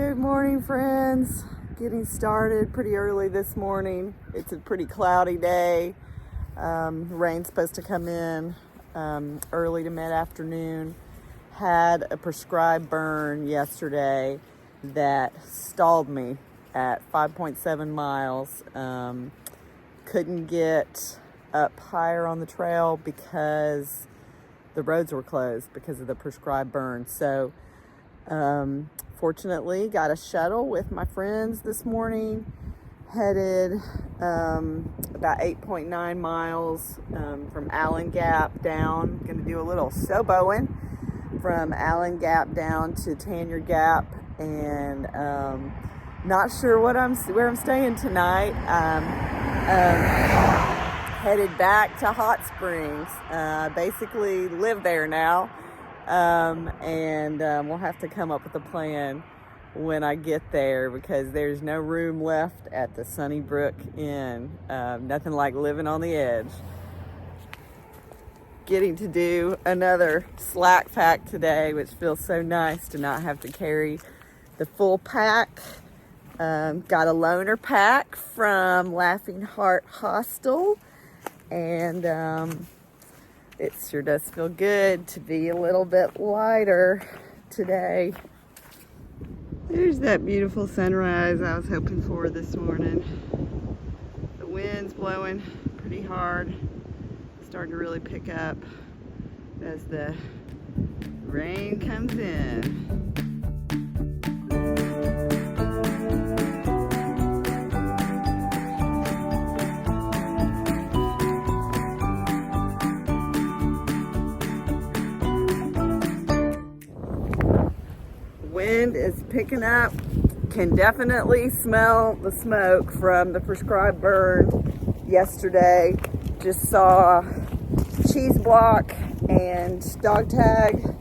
Good morning, friends. Getting started pretty early this morning. It's a pretty cloudy day. Rain's supposed to come in early to mid-afternoon. Had a prescribed burn yesterday that stalled me at 5.7 miles. Couldn't get up higher on the trail because the roads were closed because of the prescribed burn. So fortunately got a shuttle with my friends this morning, headed about 8.9 miles from Allen Gap down. Gonna do a little SoBoing from Allen Gap down to Tanyard Gap, and not sure where I'm staying tonight. Headed back to Hot Springs. Basically live there now. And we'll have to come up with a plan when I get there, because there's no room left at the Sunnybrook Inn. Nothing like living on the edge. Getting to do another slack pack today, which feels so nice to not have to carry the full pack. Got a loaner pack from Laughing Heart Hostel, and it sure does feel good to be a little bit lighter today. There's that beautiful sunrise I was hoping for this morning. The wind's blowing pretty hard. It's starting to really pick up as the rain comes in. Wind is picking up. Can definitely smell the smoke from the prescribed burn yesterday. Just saw Cheese Block and Dog Tag.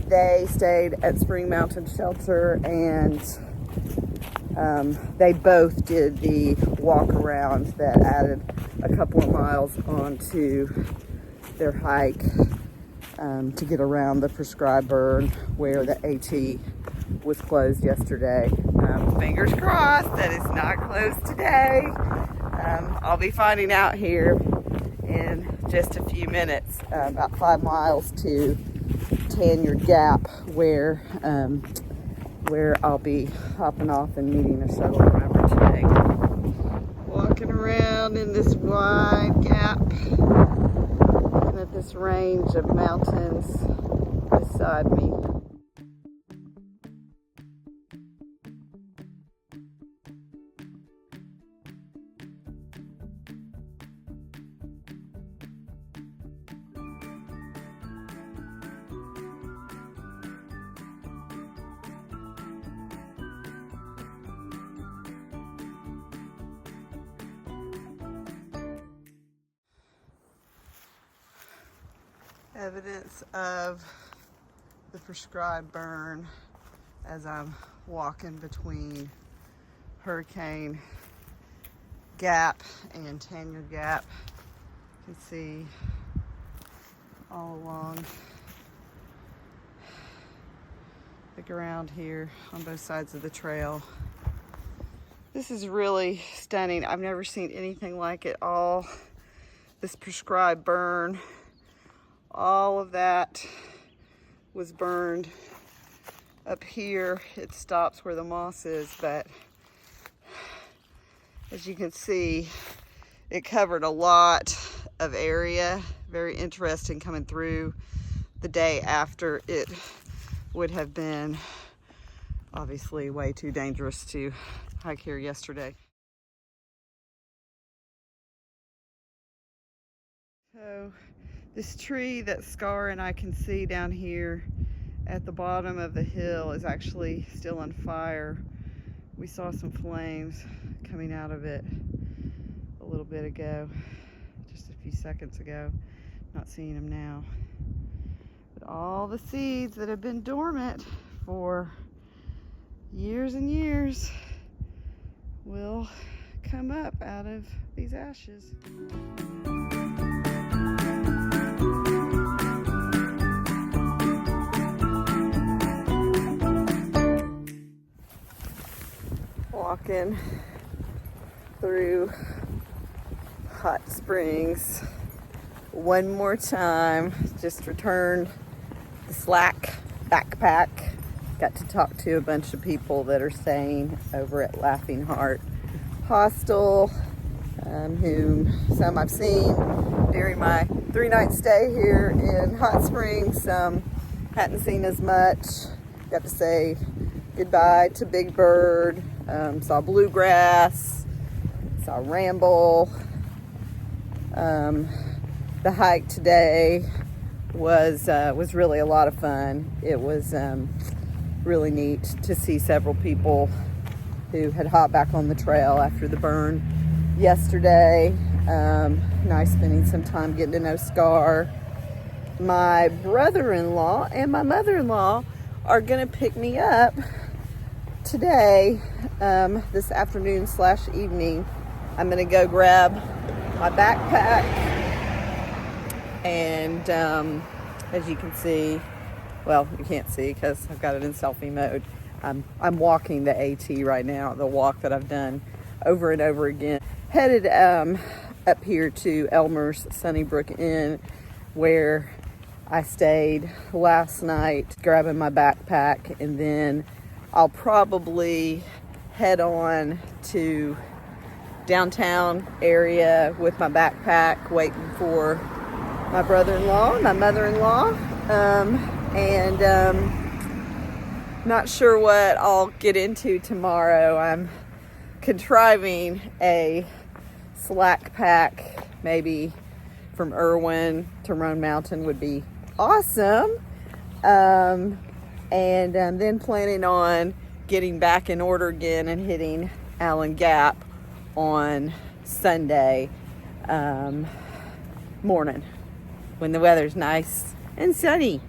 They stayed at Spring Mountain Shelter, and they both did the walk around that added a couple of miles onto their hike to get around the prescribed burn where the AT was closed yesterday. Fingers crossed that it's not closed today. I'll be finding out here in just a few minutes, about 5 miles to Tanyard Gap, where I'll be hopping off and meeting a shuttle driver today. Walking around in this wide gap, looking at this range of mountains beside me. Evidence of the prescribed burn as I'm walking between Hurricane Gap and Tanyard Gap. You can see all along the ground here on both sides of the trail. This is really stunning. I've never seen anything like it. All this prescribed burn, all of that was burned. Up here it stops where the moss is, but as you can see, it covered a lot of area. Very interesting coming through the day after. It would have been obviously way too dangerous to hike here yesterday. So this tree that Scar and I can see down here at the bottom of the hill is actually still on fire. We saw some flames coming out of it a little bit ago, just a few seconds ago. Not seeing them now. But all the seeds that have been dormant for years and years will come up out of these ashes. walking through Hot Springs one more time. Just returned the Slack backpack. Got to talk to a bunch of people that are staying over at Laughing Heart Hostel, whom some I've seen during my 3-night stay here in Hot Springs. Some hadn't seen as much. Got to say goodbye to Big Bird, saw Bluegrass, saw Ramble. The hike today was really a lot of fun. It was really neat to see several people who had hopped back on the trail after the burn yesterday. Nice spending some time getting to know Scar. My brother-in-law and my mother-in-law are gonna pick me up today, this afternoon / evening. I'm gonna go grab my backpack, and as you can see, well, you can't see because I've got it in selfie mode. I'm walking the AT right now, the walk that I've done over and over again. Headed up here to Elmer's Sunnybrook Inn, where I stayed last night, grabbing my backpack, and then I'll probably head on to downtown area with my backpack, waiting for my brother-in-law and my mother-in-law, and not sure what I'll get into tomorrow. I'm contriving a Slack pack, maybe from Irwin to Roan Mountain would be awesome, and then planning on getting back in order again and hitting Allen Gap on Sunday morning when the weather's nice and sunny.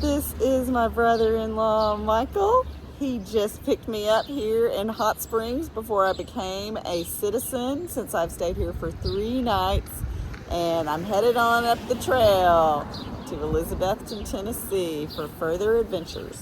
This is my brother-in-law, Michael. He just picked me up here in Hot Springs before I became a citizen, since I've stayed here for 3 nights. And I'm headed on up the trail to Elizabethton, Tennessee for further adventures.